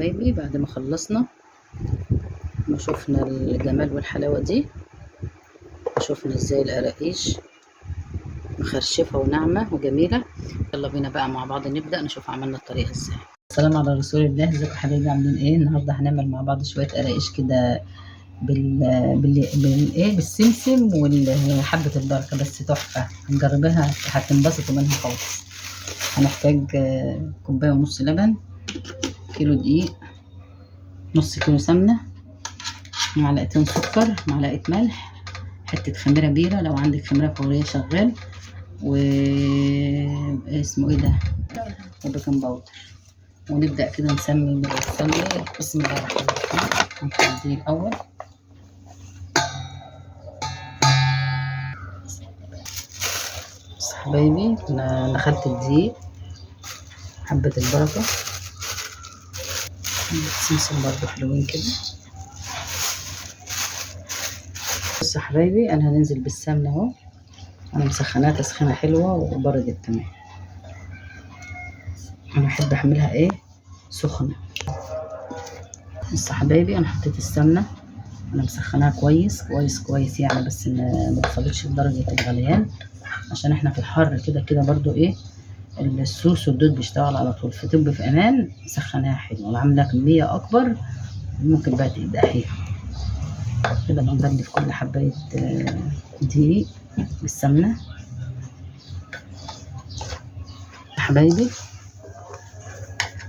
حبايبي بعد ما خلصنا وشوفنا الجمال والحلاوة دي، وشوفنا ازاي القراقيش مخرشفة وناعمة وجميلة. يلا بينا بقى مع بعض نبدأ نشوف عملنا الطريقة ازاي. السلام على رسول الله. ازيكم يا حبايبي، عاملين ايه؟ النهارده هنعمل مع بعض شوية قراقيش كده بالسمسم وحبة البركة، بس تحفة. هنجربها هتنبسطوا منها خالص. هنحتاج كوباية ونص لبن، كيلو دقيق، نص كيلو سمنة، معلقتين سكر، معلقة ملح، حتة خميرة بيرة لو عندك خميرة فورية شغال، و اسمه ايه ده، وبيكنج باودر. ونبدأ كده نسمي بسم الله الرحمن الرحيم. هنحط دي الأول، بس حبايبي أنا دخلت الدقيق، حبة البركة، سمسم برضو حلوين كده. بص يا حبايبي، أنا هننزل بالسمنة اهو، أنا مسخناها تسخينة حلوة وبردت تمام. أنا بحب أعملها إيه سخنة. بص يا حبايبي، أنا حطيت السمنة، أنا مسخناها كويس كويس كويس يعني، بس ما وصلتش لدرجة الغليان، عشان احنا في الحر كده كده برضو ايه، السوس والدود بيشتغل على طول، فتبقى في امان. مسخناها حلو وعامله كميه اكبر، ممكن بقى تقدحيها كده. بنبدل في كل حبايه دقيق بالسمنه. يا حبايبي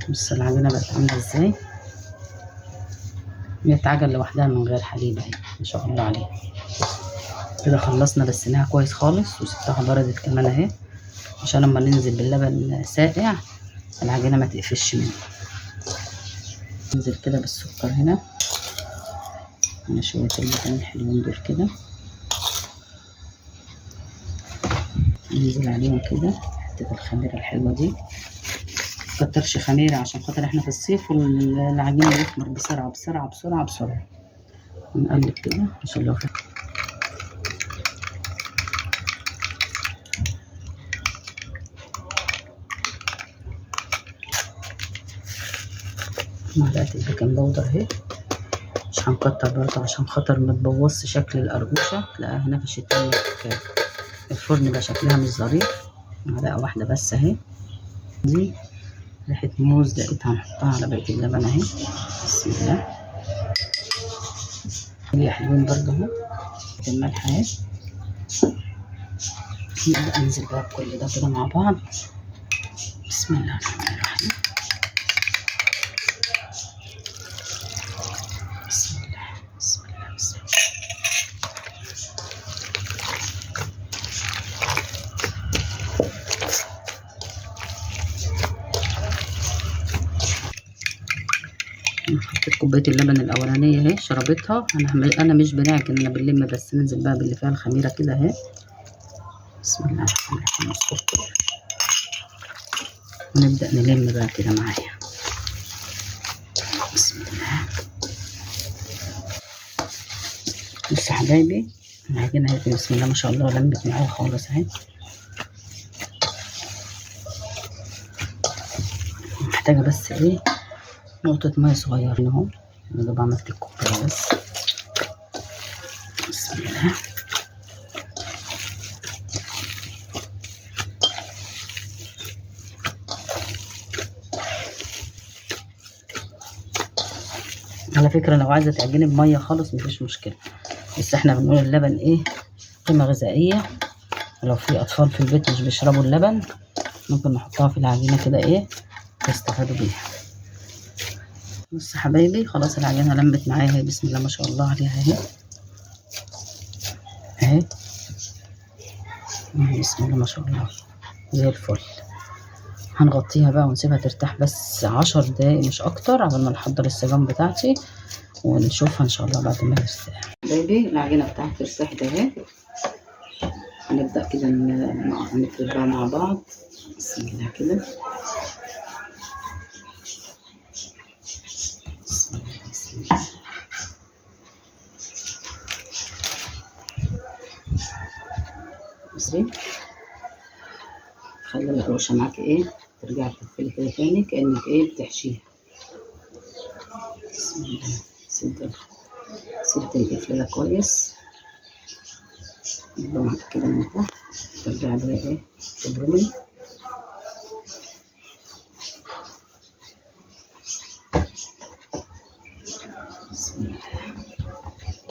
بص العجينه بقت عامله ازاي، بتتعجن لوحدها من غير حليب اهي، ما شاء الله عليها. كده خلصنا، رسيناها كويس خالص وسبتها بردت كمان اهي، عشان لما ننزل باللبن ساقع العجينه ما تقفش منه. ننزل كده بالسكر هنا، على شويه اللبن الحلوين دول كده، ننزل عليهم كده حته الخميره الحلوه دي. مكترش خميره عشان خاطر احنا في الصيف والعجين بيخمر بسرعه بسرعه بسرعه بسرعه. نقلب كده عشان لو في معلقه البيكنج باودر اهي، مش هنكتر برضه عشان خاطر ما تبوظش شكل القرقوشه، تلاقيها نفشت تاني في الفرن بقى شكلها مش ظريف. معلقه واحده بس اهي. دي ريحه موز لقيتها، هنحطها على بقيه اللبن اهي. بسم الله. هي حلوين برضه اهو. الملح اهي. نبدأ انزل بقى بكل ده كده مع بعض. بسم الله الرحمن الرحيم. بسم الله بسم الله بسم الله. حطيت كوبايه اللبن الاولانيه اهي، شربتها. انا مش بنعجن، انا بنلم بس. ننزل بقى باللي فيها الخميره كده اهي. بسم الله الرحمن الرحيم. السكر، ونبدا نلم بقى كده معايا. بسم الله. بصوا يا حبايبي، العجينه اهي بسم الله ما شاء الله لمت معايا خالص اهي. محتاجه بس ايه، نقطه ميه صغيره اهو، يا دوب عملت الكوبايه بس. بسم الله. على فكرة لو عايزة تعجني بمية خالص مفيش مشكلة، بس احنا بنقول اللبن ايه، قيمة غذائية. ولو في أطفال في البيت مش بيشربوا اللبن، ممكن نحطها في العجينة كده ايه، تستفادوا بيها. بص يا حبايبي، خلاص العجينة لمت معايا اهي، بسم الله ما شاء الله عليها اهي اهي. بسم الله ما شاء الله زي الفل. هنغطيها بقى ونسيبها ترتاح بس 10 دقايق مش اكتر، عبال ما نحضر السجان بتاعتي ونشوفها ان شاء الله بعد ما ترتاح. حبايبي العجينه بتاعتي ارتاحت اهي. هنبدا كده نفرد بقى مع بعض. بسم الله كده. بسم الله بسم الله. بصي، خلي القروشه معاكي ايه، ترجعي تقفلي كده تاني كانك ايه بتحشيها. بسم الله. سد القفل ده كويس، بعد كده من تحت ترجع بقى ايه تبرمي. بسم الله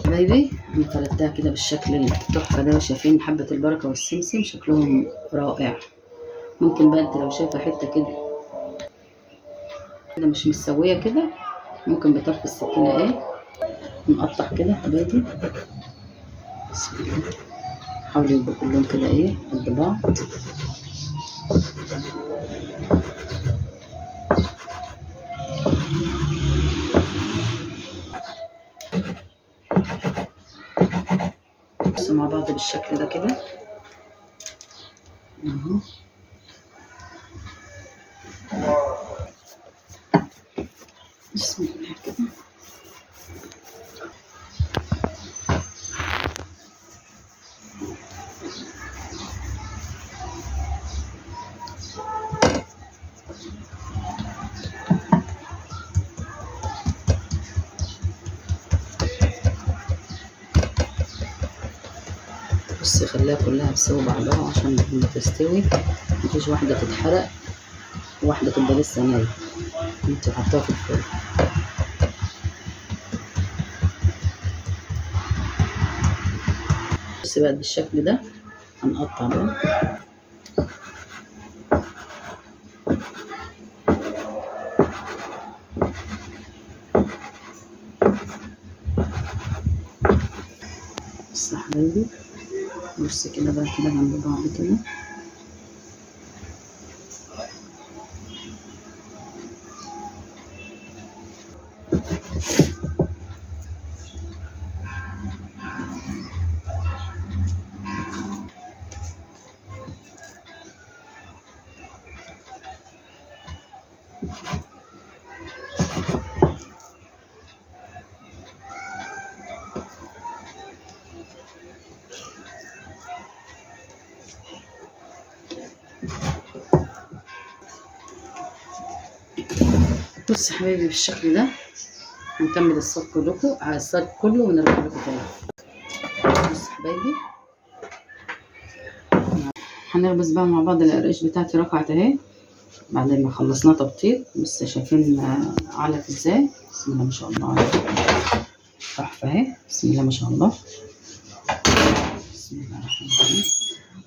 حبايبي، انا فردتها كده بالشكل التحفه ده، وشايفين حبه البركه والسمسم شكلهم رائع. ممكن بقى انت لو شايفه حته كده مش متسويه كده، ممكن بطرف السكينه ايه نقطع كده حبايبي. بسم الله. حاولوا يبقوا كلهم كده ايه قد بعض. بصوا مع بعض بالشكل ده كده اهو. بسم الله كده. بصي خليها كلها تساوي بعضها عشان لما تستوي مفيش واحدة تتحرق وواحدة تبقى لسه نية. انت حطاها في الفرن. بصي بقى بالشكل ده هنقطع بقى. بصي يا حبايبي، بصي كده بقى كده جنب بعض كده. بص يا حبايبي بالشكل ده هنكمل الصاج كلكم على الصاج كله ونرجع لكم تاني. بص يا حبايبي هنخبز بقى مع بعض. القرقش بتاعتي رقعت اهي بعد ما خلصناه تبطيط. بص شايفين علف ازاي؟ بسم الله ما شاء الله عليها تحفه اهي. بسم الله ما شاء الله. بسم الله الرحمن الرحيم.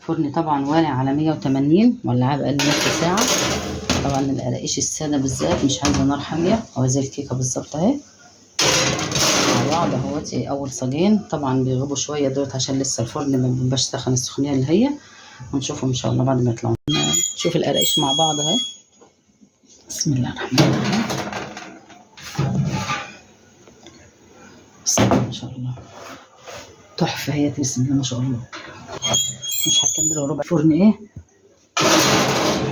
فرن طبعا والع على 180 ولعاه بقالي نص ساعه. طبعا القراقيش الساده بالذات مش عايزه نار حاميه، هو زي الكيكه بالظبط اهي مع بعض اهوتي. اول صاجين طبعا بيغيبوا شويه دوت عشان لسه الفرن ما بيبقاش سخن السخونيه اللي هي. هنشوفهم ان شاء الله بعد ما يطلعوا. نشوف القراقيش مع بعض اهي. بسم الله الرحمن الرحيم. بسم الله ما شاء الله تحفه هي. بسم الله ما شاء الله. مش هكمل ربع فرن ايه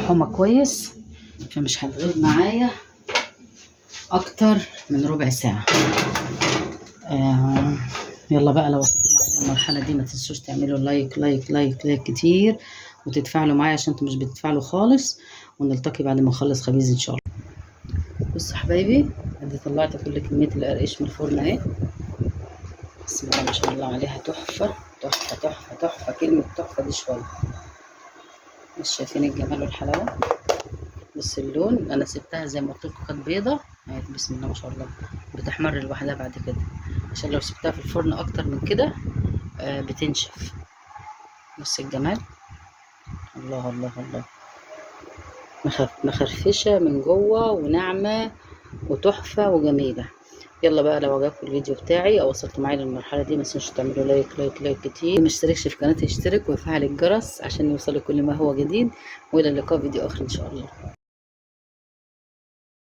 حمى كويس، فمش هتغيب معايا اكتر من ربع ساعه. يلا بقى لو وصلتوا معايا المرحله دي ما تنسوش تعملوا لايك لايك لايك لايك كتير وتتفاعلوا معايا عشان انتوا مش بتتفاعلوا خالص. ونلتقي بعد ما نخلص خبيز ان شاء الله. بصوا يا حبايبي ادي طلعت كل كميه القرقش من الفرن اهي. بسم الله ما شاء الله عليها تحفه تحفه تحفه تحفه. كلمه تحفه دي شويه. مش شايفين الجمال والحلاوه؟ بص اللون انا سبتها زي ما قلت لكم كانت بيضه اهي. بسم الله ما شاء الله بتحمر لوحدها بعد كده، عشان لو سبتها في الفرن اكتر من كده بتنشف. بص الجمال. الله الله الله. مخرفشه من جوه وناعمه وتحفه وجميله. يلا بقى لو عجبكم الفيديو بتاعي او وصلتوا معايا للمرحله دي ما تنسوش تعملوا لايك لايك لايك كتير. ما اشتركش في قناتي اشترك ويفعل الجرس عشان يوصلك كل ما هو جديد. والى اللقاء فيديو اخر ان شاء الله.